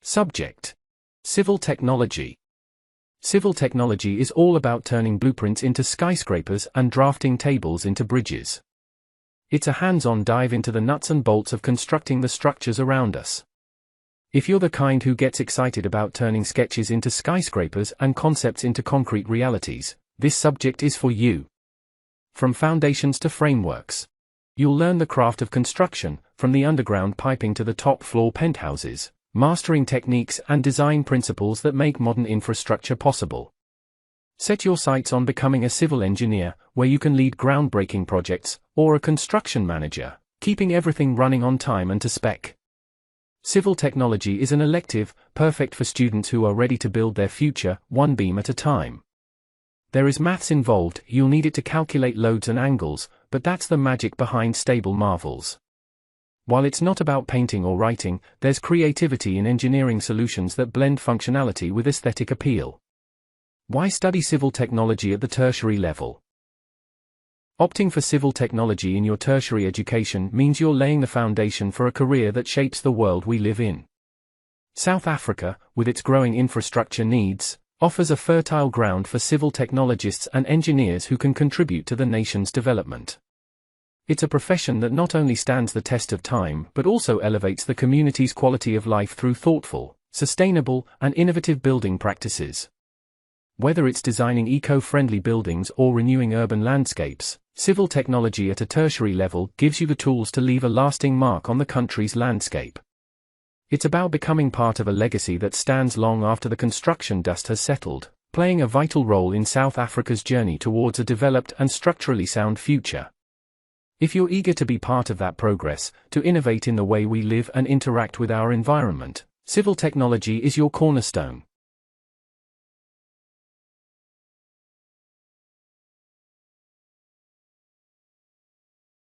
Subject: Civil technology. Civil technology is all about turning blueprints into skyscrapers and drafting tables into bridges. It's a hands-on dive into the nuts and bolts of constructing the structures around us. If you're the kind who gets excited about turning sketches into skyscrapers and concepts into concrete realities, this subject is for you. From foundations to frameworks, you'll learn the craft of construction, from the underground piping to the top-floor penthouses, mastering techniques and design principles that make modern infrastructure possible. Set your sights on becoming a civil engineer, where you can lead groundbreaking projects, or a construction manager, keeping everything running on time and to spec. Civil technology is an elective, perfect for students who are ready to build their future, one beam at a time. There is maths involved, you'll need it to calculate loads and angles, but that's the magic behind stable marvels. While it's not about painting or writing, there's creativity in engineering solutions that blend functionality with aesthetic appeal. Why study civil technology at the tertiary level? Opting for civil technology in your tertiary education means you're laying the foundation for a career that shapes the world we live in. South Africa, with its growing infrastructure needs, offers a fertile ground for civil technologists and engineers who can contribute to the nation's development. It's a profession that not only stands the test of time but also elevates the community's quality of life through thoughtful, sustainable, and innovative building practices. Whether it's designing eco-friendly buildings or renewing urban landscapes, civil technology at a tertiary level gives you the tools to leave a lasting mark on the country's landscape. It's about becoming part of a legacy that stands long after the construction dust has settled, playing a vital role in South Africa's journey towards a developed and structurally sound future. If you're eager to be part of that progress, to innovate in the way we live and interact with our environment, civil technology is your cornerstone.